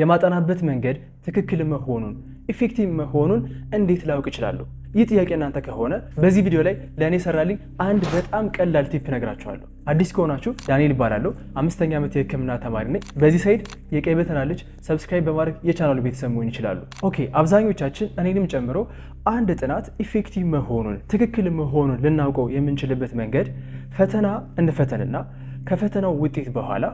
የማጠናበት መንገድ ትክክል መሆኑን ኢፌክቲቭ መሆኑን እንዴት ላውቅ እችላለሁ? ይህ ጥያቄ እናንተ ከሆነ በዚህ ቪዲዮ ላይ ለእኔ ሰራልኝ አንድ በጣም ቀላል ቲፕ ነግራችኋለሁ። አዲስ ከሆናችሁ ዳንኤል ይባላለሁ። 5ኛ ዓመት የህክምና ተማሪ ነኝ። በዚህ ሳይድ የቀይ በተን አለች፣ ሰብስክራይብ በማድረግ የቻናሉ ቤተሰብ መሆን ይችላሉ። ኦኬ፣ አብዛኞቻችን እኔንም ጨምሮ አንድ ጥናት ኢፌክቲቭ መሆኑን ትክክል መሆኑን ልናውቀው የምንችልበት መንገድ ፈተና እንፈተንና ከፈተናው ውጤት በኋላ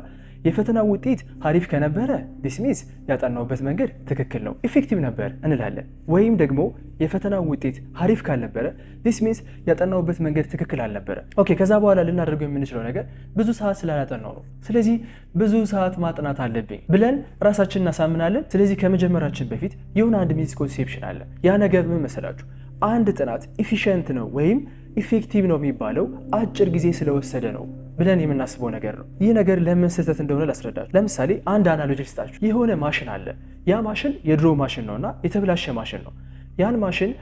የፈተናው ውጤት አሪፍ ከነበረ ዲስሚስ ያጠናውበት መንገድ ትክክል ነው ኢፌክቲቭ ነበር እንላለን። ወይም ደግሞ የፈተናው ውጤት አሪፍ ካልነበረ ዲስሚስ ያጠናውበት መንገድ ትክክል አልነበረ። ኦኬ፣ ከዛ በኋላ ልናደርገው የምንችለው ነገር ብዙ ሰዓት ስላላጠናው ነው፣ ስለዚህ ብዙ ሰዓት ማጥናት አለብኝ ብለን ራሳችንን እናሳምናለን። ስለዚህ ከመጀመራችን በፊት የሆነ አንድ ሚስኮንሴፕሽን አለ። ያ ነገር ምን መሰላችሁ? አንድ ጥናት ኢፊሽንት ነው ወይም ኢፌክቲቭ ነው የሚባለው አጭር ጊዜ ስለወሰደ ነው ብለን የምናስበው ነገር ነው። ይህ ነገር ለምን ስህተት እንደሆነ ላስረዳችሁ። ለምሳሌ አንድ አናሎጂ ልስጣችሁ። የሆነ ማሽን አለ። ያ ማሽን የድሮ ማሽን ነውና የተበላሸ ማሽን ነው። ያን ማሽን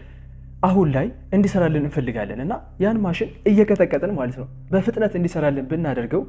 አሁን ላይ እንዲሰራልን እንፈልጋለን እና ያን ማሽን እየቀጠቀጥን ማለት ነው በፍጥነት እንዲሰራልን ብናደርገው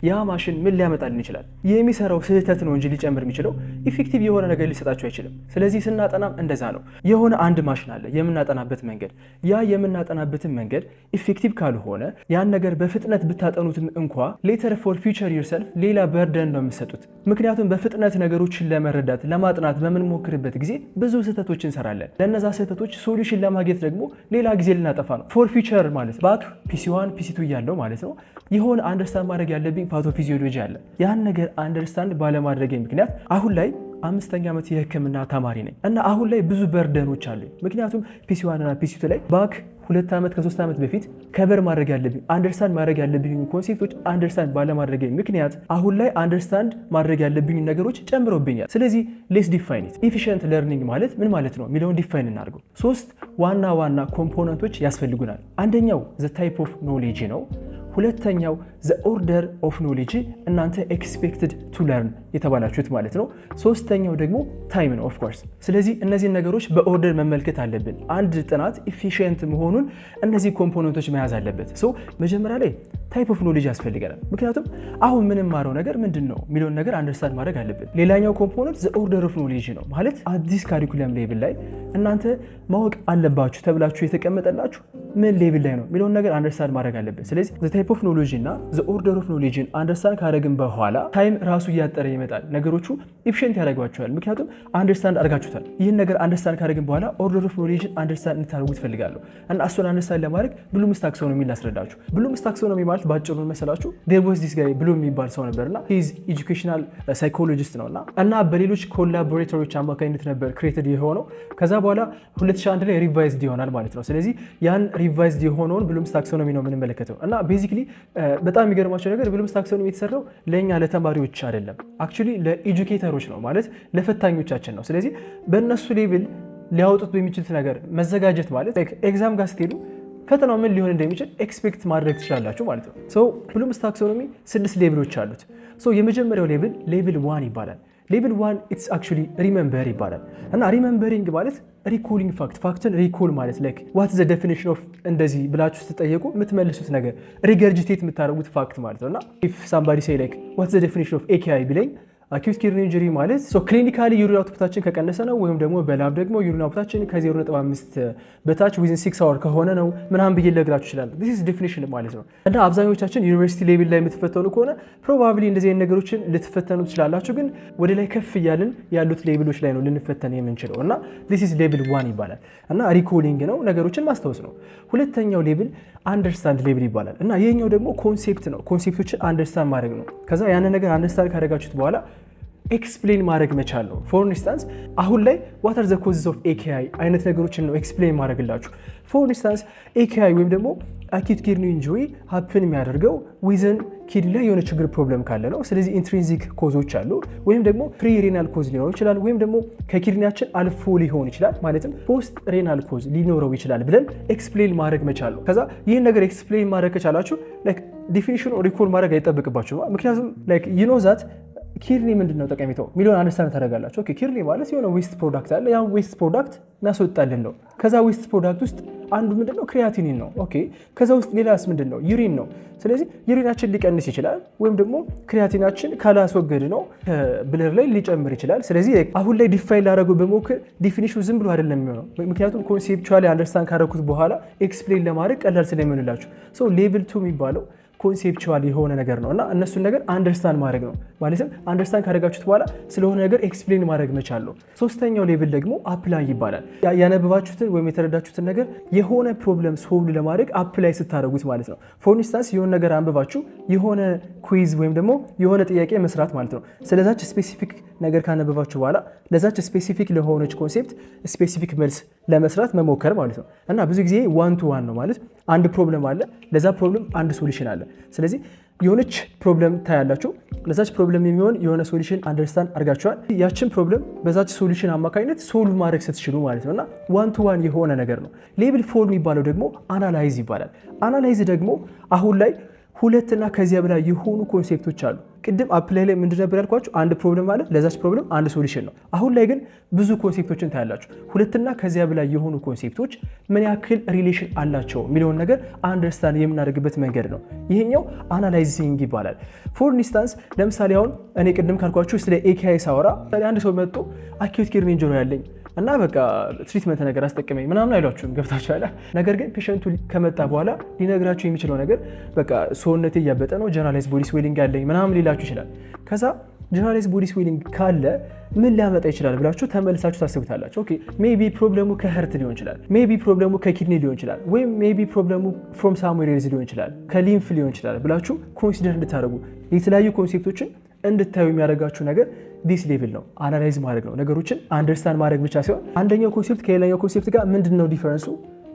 ያ ማሽን ምን ሊያመጣልን ይችላል? የሚሰራው ስህተት ነው እንጂ ሊጨምር የሚችለው ኢፌክቲቭ የሆነ ነገር ሊሰጣችሁ አይችልም። ስለዚህ ስናጠናም እንደዛ ነው። የሆነ አንድ ማሽን አለ የምናጠናበት መንገድ። ያ የምናጠናበትን መንገድ ኢፌክቲቭ ካልሆነ ያን ነገር በፍጥነት ብታጠኑትም እንኳ ሌተር ፎር ፊውቸር ዩርሰልፍ ሌላ በርደን ነው የምትሰጡት። ምክንያቱም በፍጥነት ነገሮችን ለመረዳት ለማጥናት በምንሞክርበት ጊዜ ብዙ ስህተቶች እንሰራለን። ለነዛ ስህተቶች ሶሉሽን ለማግኘት ደግሞ ሌላ ጊዜ ልናጠፋ ነው። ፎር ፊውቸር ማለት ባክ ፒሲ1 ፒሲ2 እያለው ማለት ነው የሆነ አንደርስታንድ ማድረግ ያለብኝ ፓቶፊዚዮሎጂ አለ። ያን ነገር አንደርስታንድ ባለማድረግ ምክንያት አሁን ላይ 5ኛ ዓመት የህክምና ተማሪ ነኝ እና አሁን ላይ ብዙ በርደኖች አሉ። ምክንያቱም ፒሲ1 እና ፒሲ2 ላይ ባክ 2 ዓመት ከ3 ዓመት በፊት ከበር ማድረግ ያለብኝ አንደርስታንድ ማድረግ ያለብኝ ኮንሴፕቶች አንደርስታንድ ባለማድረግ ምክንያት አሁን ላይ አንደርስታንድ ማድረግ ያለብኝ ነገሮች ጨምሮብኛል። ስለዚህ ሌትስ ዲፋይን ኢት። ኤፊሽንት ለርኒንግ ማለት ምን ማለት ነው የሚለውን ዲፋይን እናድርገው። 3 ዋና ኮምፖነንቶች ያስፈልጉናል። አንደኛው ዘ ታይፕ ኦፍ ኖሌጅ ነው። ሁለተኛው ዘ ኦርደር ኦፍ ኖሌጅ እናንተ ኤክስፔክትድ ቱ ለርን የተባላችሁት ማለት ነው። ሶስተኛው ደግሞ ታይም ነው ኦፍ ኮርስ። ስለዚህ እነዚህን ነገሮች በኦርደር መመልከት አለብን። አንድ ጥናት ኢፊሽንት መሆኑን እነዚህ ኮምፖነንቶች መያዝ አለበት። ሶ መጀመሪያ ላይ ታይፕ ኦፍ ኖሌጅ ያስፈልገናል። ምክንያቱም አሁን የምንማረው ነገር ምንድን ነው የሚለውን ነገር አንደርስታንድ ማድረግ አለብን። ሌላኛው ኮምፖነንት ዘ ኦርደር ኦፍ ኖሌጅ ነው። ማለት አዲስ ካሪኩለም ሌቭል ላይ እናንተ ማወቅ አለባችሁ ተብላችሁ የተቀመጠላችሁ ምን ሌቭል ላይ ነው የሚለውን ነገር አንደርስታንድ ማድረግ አለብን። ስለዚህ ዘ ታይፕ ኦፍ ኖሌጅ እና ዘ ኦርደር ኦፍ ኖሌጅን አንደርስታንድ ካደረግን በኋላ ታይም ራሱ እያጠረ ይመጣል። ነገሮቹ ኢፊሽንት ያደርጓቸዋል። ምክንያቱም አንደርስታንድ አድርጋችሁታል። ይህን ነገር አንደርስታንድ ካደረግን በኋላ ኦርደር ኦፍ ኖሌጅን አንደርስታንድ እንድታደርጉ ትፈልጋለሁ እና እሱን አንደርስታንድ ለማድረግ ብሉምስ ታክሶኖሚ ላስረዳችሁ። ብሉምስ ታክሶኖሚ ማለት ባጭሩ መሰላችሁ ዴር ዋዝ ዲስ ጋይ ብሉም የሚባል ሰው ነበርና ሂዝ ኤጁኬሽናል ሳይኮሎጂስት ነውና እና በሌሎች ኮላቦሬተሮች አማካኝነት ነበር ክሬትድ የሆነው። ከዛ በኋላ 2001 ላይ ሪቫይዝድ ይሆናል ማለት ነው። ስለዚህ ያን ሪቫይዝድ የሆነውን ብሉምስ ታክሶኖሚ ነው የምንመለከተው እና ቤዚክሊ በጣም የሚገርማቸው ነገር ብሉምስ ታክሶኖሚ የተሰራው ለእኛ ለተማሪዎች አይደለም፣ አክቹዋሊ ለኤጁኬተሮች ነው ማለት ለፈታኞቻችን ነው። ስለዚህ በእነሱ ሌቭል ሊያወጡት በሚችሉት ነገር መዘጋጀት ማለት ኤግዛም ጋር ስትሄዱ ፈተናው ምን ሊሆን እንደሚችል ኤክስፔክት ማድረግ ትችላላችሁ ማለት ነው። ሶ ብሉምስ ታክሶኖሚ 6 ሌቭሎች አሉት። ሶ የመጀመሪያው ሌቭል 1 ይባላል። ሌቭል 1 ኢትስ አክቹዋሊ ሪሜምበር ይባላል እና ሪሜምበሪንግ ማለት ሪኮሊንግ ፋክትን ሪኮል ማለት ላይክ ዋት ዘ ዴፊኒሽን ኦፍ እንደዚህ ብላችሁ ስትጠየቁ የምትመልሱት ነገር ሪገርጂቴት የምታደርጉት ፋክት ማለት ነው እና ኢፍ ሳምባዲ ሴይ ላይክ ዋት ዘ ዴፊኒሽን ኦፍ ኤኬአይ ቢለኝ አኪዩት ኪድኒ ኢንጁሪ ማለት ክሊኒካሊ ዩሪን አውትፑታችን ከቀነሰ ነው ወይም ደግሞ በላብ ደግሞ ዩሪን አውትፑታችን ከ0.5 በታች ዊዝን 6 አወር ከሆነ ነው ምናምን ብዬ ልነግራችሁ እችላለሁ። ዲስ ኢዝ ዴፊኒሽን ማለት ነው እና አብዛኞቻችን ዩኒቨርሲቲ ሌቭል ላይ የምትፈተኑ ከሆነ ፕሮባብሊ እንደዚህ አይነት ነገሮችን ልትፈተኑ ትችላላችሁ። ግን ወደ ላይ ከፍ እያልን ያሉት ሌቭሎች ላይ ነው ልንፈተን የምንችለው እና ዲስ ኢዝ ሌቭል 1 ይባላል እና ሪኮሊንግ ነው፣ ነገሮችን ማስታወስ ነው። ሁለተኛው ሌቭል አንደርስታንድ ሌቭል ይባላል እና ይሄኛው ደግሞ ኮንሴፕት ነው። ኮንሴፕቶችን አንደርስታንድ ማድረግ ነው። ከዛ ያንን ነገር አንደርስታንድ ካደረጋችሁት በኋላ ኤክስፕሌን ማድረግ መቻል ነው። ፎር ኢንስታንስ አሁን ላይ ዋት አር ዘ ኮዝስ ኦፍ ኤኬአይ አይነት ነገሮችን ነው ኤክስፕሌን ማድረግላችሁ። ፎር ኢንስታንስ ኤኬአይ ወይም ደግሞ አኪዩት ኪድኒ ኢንጁሪ ሀፕን የሚያደርገው ዊዝን ኪድኒ ላይ የሆነ ችግር ፕሮብለም ካለ ነው። ስለዚህ ኢንትሪንዚክ ኮዞች አሉ ወይም ደግሞ ፕሪ ሬናል ኮዝ ሊኖረው ይችላል ወይም ደግሞ ከኪድኒያችን አልፎ ሊሆን ይችላል ማለትም ፖስት ሬናል ኮዝ ሊኖረው ይችላል ብለን ኤክስፕሌን ማድረግ መቻል ነው። ከዛ ይህን ነገር ኤክስፕሌን ማድረግ ከቻላችሁ ዲፊኒሽኑ ሪኮል ማድረግ አይጠበቅባችሁ። ምክንያቱም ዩ ኖ ዛት ኪድኒ ምንድነው ጠቀሜታው ሚሊዮን አንደርስታንድ ታደርጋላችሁ። ኦኬ ኪድኒ ማለት የሆነ ዌስት ፕሮዳክት አለ። ያ ዌስት ፕሮዳክት የሚያስወጣልን ነው። ከዛ ዌስት ፕሮዳክት ውስጥ አንዱ ምንድነው ክሪያቲኒን ነው። ኦኬ ከዛ ውስጥ ሌላስ ምንድነው ዩሪን ነው። ስለዚህ ዩሪናችን ሊቀንስ ይችላል ወይም ደግሞ ክሪያቲናችን ካላስወገድ ነው ብለር ላይ ሊጨምር ይችላል። ስለዚህ አሁን ላይ ዲፋይን ላደረገው በሞክር ዲፊኒሽኑ ዝም ብሎ አይደለም የሚሆነው፣ ምክንያቱም ኮንሴፕቹዋሊ አንደርስታንድ ካደረኩት በኋላ ኤክስፕሌን ለማድረግ ቀላል ስለሚሆንላችሁ። ሶ ሌቭል 2 የሚባለው ኮንሴፕቹዋል የሆነ ነገር ነው እና እነሱን ነገር አንደርስታንድ ማድረግ ነው። ማለትም አንደርስታንድ ካደረጋችሁት በኋላ ስለሆነ ነገር ኤክስፕሌን ማድረግ መቻል ነው። ሶስተኛው ሌቭል ደግሞ አፕላይ ይባላል። ያነበባችሁትን ወይም የተረዳችሁትን ነገር የሆነ ፕሮብለም ሶልቭ ለማድረግ አፕላይ ስታደርጉት ማለት ነው። ፎር ኢንስታንስ የሆነ ነገር አንብባችሁ የሆነ ኩዊዝ ወይም ደግሞ የሆነ ጥያቄ መስራት ማለት ነው። ስለዛች ስፔሲፊክ ነገር ካነበባችሁ በኋላ ለዛች ስፔሲፊክ ለሆነች ኮንሴፕት ስፔሲፊክ መልስ ለመስራት መሞከር ማለት ነው እና ብዙ ጊዜ ዋን ቱ ዋን ነው ማለት አንድ ፕሮብለም አለ፣ ለዛ ፕሮብለም አንድ ሶሉሽን አለ። ስለዚህ የሆነች ፕሮብለም ታያላችሁ፣ ለዛች ፕሮብለም የሚሆን የሆነ ሶሉሽን አንደርስታንድ አድርጋችኋል። ያችን ፕሮብለም በዛች ሶሉሽን አማካኝነት ሶልቭ ማድረግ ስትችሉ ማለት ነው እና ዋን ቱ ዋን የሆነ ነገር ነው። ሌቭል 4 የሚባለው ደግሞ አናላይዝ ይባላል። አናላይዝ ደግሞ አሁን ላይ ሁለትና ከዚያ በላይ የሆኑ ኮንሴፕቶች አሉ። ቅድም አፕላይ ላይ ምንድን ነበር ያልኳችሁ? አንድ ፕሮብለም አለ፣ ለዛች ፕሮብለም አንድ ሶሉሽን ነው። አሁን ላይ ግን ብዙ ኮንሴፕቶችን ታያላችሁ። ሁለትና ከዚያ በላይ የሆኑ ኮንሴፕቶች ምን ያክል ሪሌሽን አላቸው የሚለውን ነገር አንደርስታንድ የምናደርግበት መንገድ ነው። ይሄኛው አናላይዚንግ ይባላል። ፎር ኢንስታንስ ለምሳሌ አሁን እኔ ቅድም ካልኳችሁ ስለ ኤኬአይ ሳወራ አንድ ሰው መጥቶ አኪዩት ኪድኒ ኢንጁሪ ያለኝ እና በቃ ትሪትመንት ነገር አስጠቀመኝ ምናምን አይሏችሁም። ገብታችኋል። ነገር ግን ፔሸንቱ ከመጣ በኋላ ሊነግራችሁ የሚችለው ነገር በቃ ሰውነቴ እያበጠ ነው፣ ጀነራላይዝ ቦዲ ስዌሊንግ ያለኝ ምናምን ሊላችሁ ይችላል። ከዛ ጀነራላይዝ ቦዲ ስዌሊንግ ካለ ምን ሊያመጣ ይችላል ብላችሁ ተመልሳችሁ ታስቡታላችሁ። ኦኬ ሜቢ ፕሮብለሙ ከህርት ሊሆን ይችላል፣ ሜቢ ፕሮብለሙ ከኪድኒ ሊሆን ይችላል፣ ወይም ሜቢ ፕሮብለሙ ፍሮም ሳምዌር ኤልስ ሊሆን ይችላል፣ ከሊምፍ ሊሆን ይችላል ብላችሁ ኮንሲደር እንድታደርጉ የተለያዩ ኮንሴፕቶችን እንድታዩ የሚያደርጋችሁ ነገር ዲስ ሌቭል ነው። አናላይዝ ማድረግ ነው። ነገሮችን አንደርስታንድ ማድረግ ብቻ ሲሆን አንደኛው ኮንሴፕት ከሌላኛው ኮንሴፕት ጋር ምንድነው ዲፈረንሱ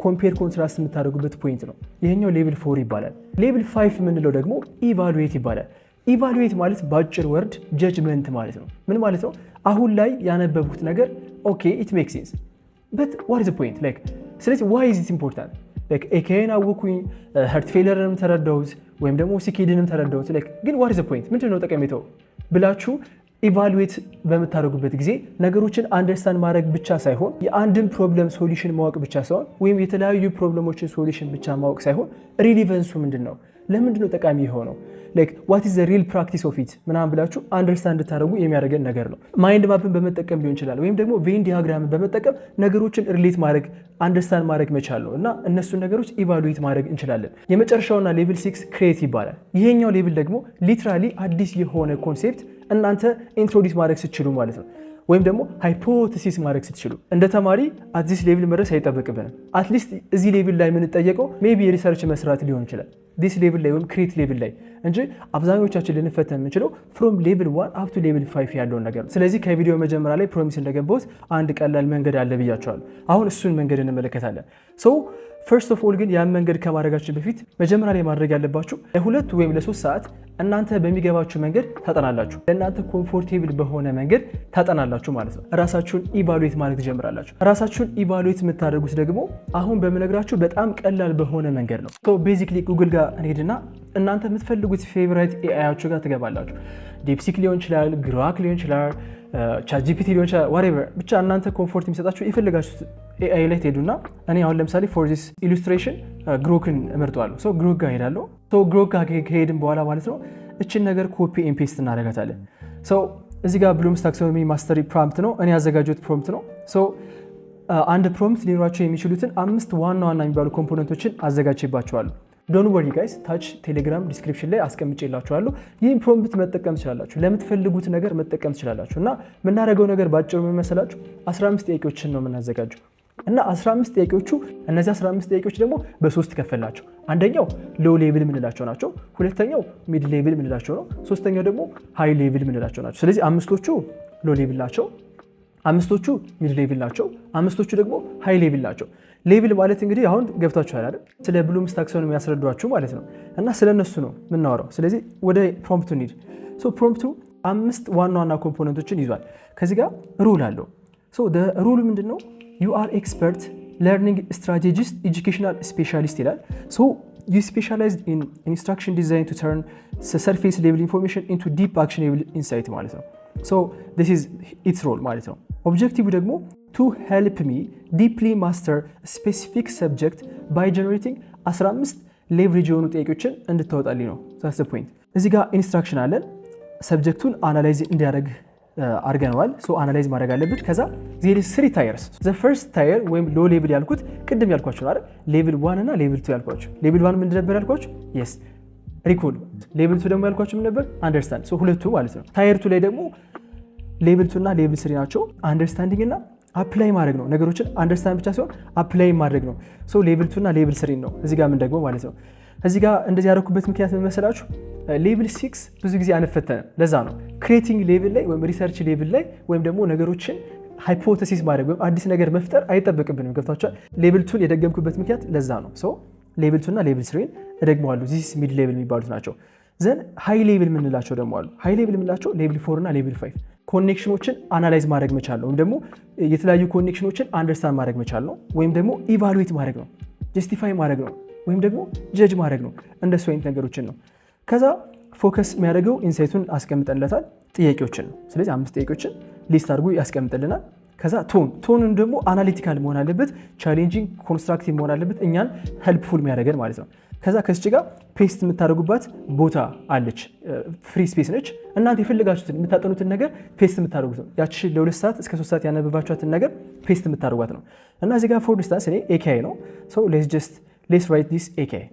ኮምፔር ኮንትራስት የምታደርጉበት ፖይንት ነው። ይሄኛው ሌቭል 4 ይባላል። ሌቭል 5 የምንለው ደግሞ ኢቫሉዌት ይባላል። ኢቫሉዌት ማለት በአጭር ወርድ ጀጅመንት ማለት ነው። ምን ማለት ነው? አሁን ላይ ያነበብኩት ነገር ኦኬ ኢት ሜክ ሴንስ በት ዋት ኢዝ ዘ ፖይንት ላይክ ስለዚህ ዋይ ኢዝ ኢት ኢምፖርታንት ላይክ ኤኬን አወኩኝ ሀርት ፌለርንም ተረዳሁት ወይም ደግሞ ሲኬድንም ተረዳሁት ላይክ ግን ዋት ኢዝ ዘ ፖይንት ምንድነው ጠቀሜታው ብላችሁ ኢቫሉዌት በምታደርጉበት ጊዜ ነገሮችን አንደርስታንድ ማድረግ ብቻ ሳይሆን የአንድን ፕሮብለም ሶሉሽን ማወቅ ብቻ ሳይሆን ወይም የተለያዩ ፕሮብለሞችን ሶሉሽን ብቻ ማወቅ ሳይሆን ሪሊቨንሱ ምንድን ነው፣ ለምንድን ነው ጠቃሚ የሆነው ላይክ ዋት ኢዝ ዘ ሪል ፕራክቲስ ኦፍ ኢት ምናምን ብላችሁ አንደርስታንድ እንድታደርጉ የሚያደርገን ነገር ነው። ማይንድ ማፕን በመጠቀም ሊሆን ይችላል ወይም ደግሞ ቬን ዲያግራምን በመጠቀም ነገሮችን ሪሌት ማድረግ አንደርስታንድ ማድረግ መቻል ነው እና እነሱን ነገሮች ኢቫሉዌት ማድረግ እንችላለን። የመጨረሻውና ሌቭል 6 ክሬት ይባላል። ይሄኛው ሌቭል ደግሞ ሊትራሊ አዲስ የሆነ ኮንሴፕት እናንተ ኢንትሮዲስ ማድረግ ስትችሉ ማለት ነው ወይም ደግሞ ሃይፖቴሲስ ማድረግ ስትችሉ። እንደ ተማሪ አዲስ ሌቭል መድረስ አይጠበቅብንም። አትሊስት እዚህ ሌቭል ላይ የምንጠየቀው ሜቢ ሪሰርች መስራት ሊሆን ይችላል ዲስ ሌቭል ላይ ወይም ክሬት ሌቭል ላይ እንጂ አብዛኞቻችን ልንፈተን የምንችለው ፍሮም ሌቭል 1 አፕ ቱ ሌቭል 5 ያለውን ነገር ነው። ስለዚህ ከቪዲዮ መጀመሪያ ላይ ፕሮሚስ እንደገባሁት አንድ ቀላል መንገድ አለ ብያቸዋለሁ። አሁን እሱን መንገድ እንመለከታለን። ፈርስት ኦፍ ኦል ግን ያን መንገድ ከማድረጋችን በፊት መጀመሪያ ላይ ማድረግ ያለባችሁ ለ2 ወይም ለ3 ሰዓት እናንተ በሚገባችሁ መንገድ ታጠናላችሁ። ለእናንተ ኮምፎርቴብል በሆነ መንገድ ታጠናላችሁ ማለት ነው። ራሳችሁን ኢቫሉዌት ማድረግ ትጀምራላችሁ። ራሳችሁን ኢቫሉዌት የምታደርጉት ደግሞ አሁን በምነግራችሁ በጣም ቀላል በሆነ መንገድ ነው። ቤዚክሊ ጉግል ጋር እንሄድና እናንተ የምትፈልጉት ፌቨራይት ኤአያችሁ ጋር ትገባላችሁ። ዲፕሲክ ሊሆን ይችላል፣ ግሮክ ሊሆን ይችላል፣ ቻትጂፒቲ ሊሆን ይችላል፣ ዋትኤቨር ብቻ እናንተ ኮምፎርት የሚሰጣችሁ የፈለጋችሁት ኤአይ ላይ ትሄዱና እኔ አሁን ለምሳሌ ፎር ዚስ ኢሉስትሬሽን ግሮክን እመርጠዋለሁ። ግሮክ ጋር ሄዳለሁ። ግሮክ ጋር ከሄድን በኋላ ማለት ነው እችን ነገር ኮፒ ኤንድ ፔስት እናደርጋታለን። እዚህ ጋር ብሉምስ ታክሶኖሚ ማስተሪ ፕሮምፕት ነው እኔ ያዘጋጀሁት ፕሮምፕት ነው። አንድ ፕሮምፕት ሊኖራቸው የሚችሉትን 5 ዋና ዋና የሚባሉ ኮምፖነንቶችን አዘጋጅባቸዋለሁ። ዶንት ወሪ ጋይስ ታች ቴሌግራም ዲስክሪፕሽን ላይ አስቀምጬላችኋለሁ። ይህን ፕሮምፕት መጠቀም ትችላላችሁ፣ ለምትፈልጉት ነገር መጠቀም ትችላላችሁ። እና የምናደርገው ነገር ባጭሩ የሚመስላችሁ 15 ጥያቄዎችን ነው የምናዘጋጀው እና 15 ጥያቄዎቹ እነዚህ 15 ጥያቄዎች ደግሞ በ3 ከፈላቸው። አንደኛው ሎው ሌቭል ምንላቸው ናቸው፣ ሁለተኛው ሚድ ሌቭል ምንላቸው ነው፣ ሶስተኛው ደግሞ ሃይ ሌቭል ምንላቸው ናቸው። ስለዚህ 5ቶቹ ሎው ሌቭል ናቸው፣ 5ቶቹ ሚድ ሌቭል ናቸው፣ 5ቶቹ ደግሞ ሃይ ሌቭል ናቸው። ሌቭል ማለት እንግዲህ አሁን ገብታችኋል አይደል? ስለ ብሉምስ ታክሶኖሚ የሚያስረዷችሁ ማለት ነው እና ስለነሱ ነው የምናወራው። ስለዚህ ወደ ፕሮምፕቱ እንሂድ። ፕሮምፕቱ 5 ዋና ዋና ኮምፖነንቶችን ይዟል። ከዚህ ጋር ሩል አለው። ሩሉ ምንድነው? ዩ አር ኤክስፐርት ለርኒንግ ስትራቴጂስት ኤጁኬሽናል ስፔሻሊስት ይላል። you specialized in instruction design to turn surface level information into deep actionable insight ማለት ነው። so this is its role ማለት ነው። ኦብጀክቲቭ ደግሞ to help me deeply master a specific subject by generating 15 ሌቨሬጅ የሆኑ ጥያቄዎችን እንድታወጣልኝ ነው። that's the point። እዚህ ጋር ኢንስትራክሽን አለን ሰብጀክቱን አናላይዝ እንዲያደርግ አድርገነዋል። ሶ አናላይዝ ማድረግ አለበት። ከዛ there is 3 tiers the first tier ወይም ሎ ሌቭል ያልኩት ቅድም ያልኳችሁ አይደል ሌቭል 1 እና ሌቭል 2 ያልኳችሁ። ሌቭል 1 ምን ነበር ያልኳችሁ? yes recall። ሌቭል 2 ደግሞ ያልኳችሁ ምን ነበር? understand። ሶ ሁለቱ ማለት ነው። ታየር 2 ላይ ደግሞ ሌቭል 2 እና ሌቭል 3 ናቸው። አንደርስታንዲንግ እና አፕላይ ማድረግ ነው። ነገሮችን አንደርስታንድ ብቻ ሳይሆን አፕላይ ማድረግ ነው። ሶ ሌቭል 2 እና ሌቭል 3 ነው እዚህ ጋር ምን ደግሞ ማለት ነው። እዚህ ጋር እንደዚህ ያደረኩበት ምክንያት ምን መሰላችሁ? ሌቭል 6 ብዙ ጊዜ አንፈተንም። ለዛ ነው ክሬቲንግ ሌቭል ላይ ወይም ሪሰርች ሌቭል ላይ ወይም ደግሞ ነገሮችን ሃይፖቴሲስ ማድረግ ወይም አዲስ ነገር መፍጠር አይጠበቅብንም። ገብታችኋል? ሌቭል 2 የደገምኩበት ምክንያት ለዛ ነው። ሶ ሌቭል 2 እና ሌቭል 3 እደግመዋለሁ። ዚስ ሚድ ሌቭል የሚባሉት ናቸው። ዘን ሃይ ሌቭል የምንላቸው ደግሞ አሉ። ሃይ ሌቭል የምንላቸው ሌቭል 4 እና ሌቭል 5 ኮኔክሽኖችን አናላይዝ ማድረግ መቻል ነው፣ ወይም ደግሞ የተለያዩ ኮኔክሽኖችን አንደርስታንድ ማድረግ መቻል ነው፣ ወይም ደግሞ ኢቫሉዌት ማድረግ ነው፣ ጀስቲፋይ ማድረግ ነው፣ ወይም ደግሞ ጀጅ ማድረግ ነው። እንደሱ አይነት ነገሮችን ነው። ከዛ ፎከስ የሚያደርገው ኢንሳይቱን አስቀምጠንለታል፣ ጥያቄዎችን ነው። ስለዚህ 5 ጥያቄዎችን ሊስት አድርጎ ያስቀምጥልናል። ከዛ ቶንን ደግሞ አናሊቲካል መሆን አለበት፣ ቻሌንጂንግ ኮንስትራክቲቭ መሆን አለበት፣ እኛን ሄልፕፉል የሚያደርገን ማለት ነው። ከዛ ከስጭ ጋር ፔስት የምታደርጉባት ቦታ አለች፣ ፍሪ ስፔስ ነች። እናንተ የፈለጋችሁትን የምታጠኑትን ነገር ፔስት የምታደርጉት ነው። ያቺ ለ2 ሰዓት እስከ 3 ሰዓት ያነበባችኋትን ነገር ፔስት የምታደርጓት ነው። እና እዚህ ጋር ፎር ዲስታንስ እኔ ኤኬአይ ነው። ሶ ሌትስ ራይት ዲስ ኤኬአይ።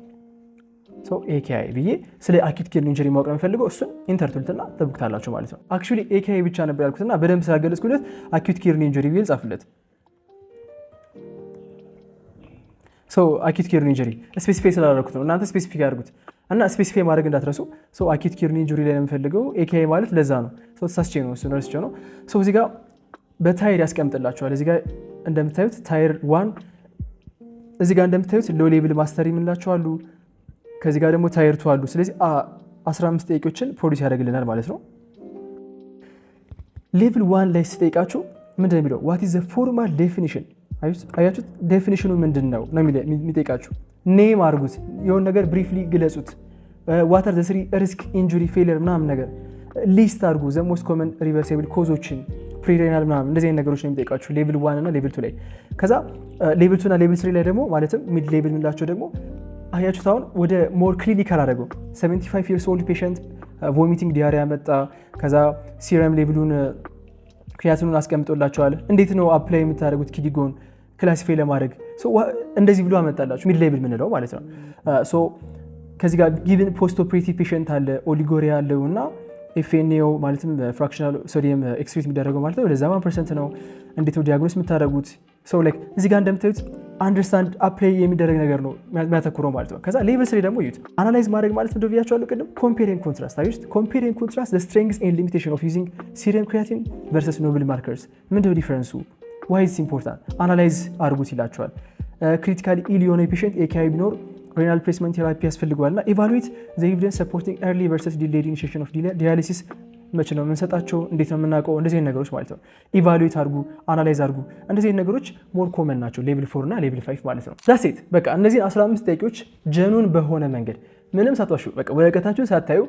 ሶ ኤኬአይ ብዬ ስለ አኪዩት ኪድኒ ኢንጁሪ ማወቅ የምፈልገው እሱን ኢንተር ትሉትና ተብኩታላችሁ ማለት ነው። አክቹዋሊ ኤኬአይ ብቻ ነበር ያልኩትና በደንብ ስላገለጽኩለት አኪዩት ኪድኒ ኢንጁሪ ብዬ ጻፍለት። ሶ አኪዩት ኪድኒ ኢንጁሪ ስፔሲፋይ ስላደረኩት ነው። እናንተ ስፔሲፊክ ያድርጉት እና ስፔሲፋይ ማድረግ እንዳትረሱ። ሶ አኪዩት ኪድኒ ኢንጁሪ ላይ የምፈልገው ኤኬአይ ማለት ለዛ ነው። ሶ ተሳስቼ ነው እሱ ነርስቼ ነው። ሶ እዚህ ጋር በታይር ያስቀምጥላችኋል። እዚህ ጋር እንደምታዩት ታይር 1 እዚህ ጋር እንደምታዩት ሎ ሌቭል ማስተሪ የምንላቸው አሉ። ከዚህ ጋር ደግሞ ታየር 2 አሉ። ስለዚህ 15 ጥያቄዎችን ፕሮዲስ ያደርግልናል ማለት ነው። ሌቭል 1 ላይ ስጠይቃችሁ ምንድነው የሚለው? ዋት ኢዝ ዘ ፎርማል ዴፊኒሽን። አያችሁት? ዴፊኒሽኑ ምንድነው ነው የሚጠይቃችሁ። ኔም አድርጉት፣ የሆነ ነገር ብሪፍሊ ግለጹት። ዋት አር ዘ 3 ሪስክ ኢንጁሪ ፌሊየር ምናምን ነገር ሊስት አድርጉ። ዘ ሞስት ኮመን ሪቨርሲብል ኮዞችን ፕሪሬናል ምናምን እንደዚህ አይነት ነገሮች ነው የሚጠይቃችሁ ሌቭል 1 እና ሌቭል 2 ላይ። ከዛ ሌቭል 2 እና ሌቭል 3 ላይ ደግሞ ማለትም ሚድ ሌቭል የምንላቸው ደግሞ አያችሁት አሁን ወደ ሞር ክሊኒካል አደረገው። 75 years old ፔሸንት ቮሚቲንግ ዲያሪያ መጣ። ከዛ ሲረም ሌቭሉን ክሪያቲኑን አስቀምጦላቸዋል። እንዴት ነው አፕላይ የምታደርጉት ኪዲጎን ክላሲፋይ ለማድረግ እንደዚህ ብሎ አመጣላችሁ። ሚድ ሌቭል የምንለው ማለት ነው። ከዚህ ጋር ጊቭን ፖስት ኦፕሬቲቭ ፔሸንት አለ፣ ኦሊጎሪያ አለው እና ኤፍኤንኤኦ ማለትም ፍራክሽናል ሶዲየም ኤክስክሪት የሚደረገው ማለት ነው። ወደ 1% ነው። እንዴት ነው ዲያግኖስ የምታደርጉት? ሰው ላይክ እዚህ ጋር እንደምታዩት አንደርስታንድ አፕላይ የሚደረግ ነገር ነው የሚያተኩረው ማለት ነው። ከዛ ሌቭል 3 ደግሞ እዩት። አናላይዝ ማድረግ ማለት እንደው ብያቸዋለሁ ቅድም። ኮምፔር ኤንድ ኮንትራስት አዩት። ኮምፔር ኤንድ ኮንትራስት ዘ ስትሬንግዝ ኤንድ ሊሚቴሽን ኦፍ ዩዚንግ ሲረም ክሪያቲን ቨርሰስ ኖብል ማርከርስ። ምንድነው ዲፈረንሱ? ዋይ ኢዝ ኢምፖርታንት? አናላይዝ አድርጉት ይላቸዋል። ክሪቲካሊ ኢል የሆነ ፔሸንት ኤኬአይ ቢኖር ሬናል ፕሌስመንት ቴራፒ ያስፈልገዋልና ኢቫሉዌት ዘ ኤቪደንስ ሰፖርቲንግ ኤርሊ ቨርሰስ ዲሌይድ ኢኒሺዬሽን ኦፍ ዲያሊሲስ። መቼ ነው የምንሰጣቸው? እንዴት ነው የምናውቀው? እንደዚህ ነገሮች ማለት ነው። ኢቫሉዌት አድርጉ፣ አናላይዝ አድርጉ። እንደዚህ ነገሮች ሞር ኮመን ናቸው ሌቭል 4 እና ሌቭል 5 ማለት ነው። ዳሴት በቃ እነዚህ 15 ጥያቄዎች ጀኑን በሆነ መንገድ ምንም ሳትዋሹ በቃ ወረቀታችሁን ሳታዩ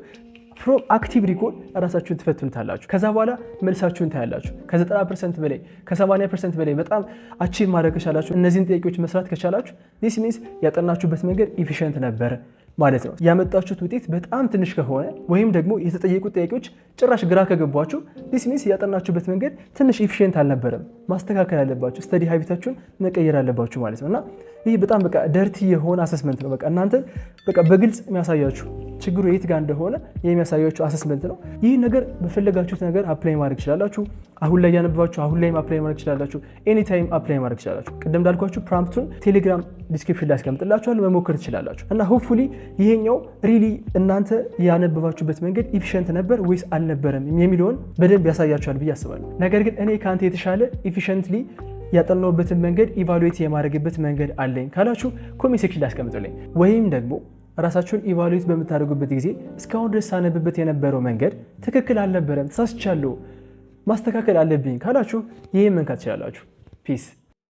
ፍሮም አክቲቭ ሪኮል ራሳችሁን ትፈትኑታላችሁ። ከዛ በኋላ መልሳችሁን ታያላችሁ። ከ90% በላይ ከ80% በላይ በጣም አቺቭ ማድረግ ከቻላችሁ፣ እነዚህን ጥያቄዎች መስራት ከቻላችሁ ዲስ ሚንስ ያጠናችሁበት መንገድ ኢፊሽንት ነበር ማለት ነው። ያመጣችሁት ውጤት በጣም ትንሽ ከሆነ ወይም ደግሞ የተጠየቁት ጥያቄዎች ጭራሽ ግራ ከገቧችሁ ዲስ ሚንስ ያጠናችሁበት መንገድ ትንሽ ኢፊሽንት አልነበረም። ማስተካከል አለባችሁ። ስተዲ ሃቢታችሁን መቀየር አለባችሁ ማለት ነውና ይህ በጣም በቃ ደርቲ የሆነ አሰስመንት ነው። በቃ እናንተ በቃ በግልጽ የሚያሳያችሁ ችግሩ የት ጋር እንደሆነ የሚያሳያችሁ አሰስመንት ነው። ይህ ነገር በፈለጋችሁት ነገር አፕላይ ማድረግ ይችላላችሁ። አሁን ላይ ያነበባችሁ አሁን ላይም አፕላይ ማድረግ ይችላላችሁ። ኤኒ ታይም አፕላይ ማድረግ ይችላላችሁ። ቅድም እንዳልኳችሁ ፕሮምፕቱን ቴሌግራም ዲስክሪፕሽን ላይ አስቀምጥላችኋለሁ፣ መሞከር ትችላላችሁ። እና ሆፕፉሊ ይሄኛው ሪሊ እናንተ ያነበባችሁበት መንገድ ኢፊሽንት ነበር ወይስ አልነበረም የሚለውን በደንብ ያሳያችኋል ብዬ አስባለሁ። ነገር ግን እኔ ከአንተ የተሻለ ኢፊሽንትሊ ያጠናውበትን መንገድ ኢቫሉዌት የማድረግበት መንገድ አለኝ ካላችሁ ኮሜንት ሴክሽን ላይ አስቀምጡልኝ። ወይም ደግሞ ራሳችሁን ኢቫሉዌት በምታደርጉበት ጊዜ እስካሁን ድረስ ሳነብበት የነበረው መንገድ ትክክል አልነበረም፣ ተሳስቻለሁ፣ ማስተካከል አለብኝ ካላችሁ ይህን መንካት ትችላላችሁ። ፒስ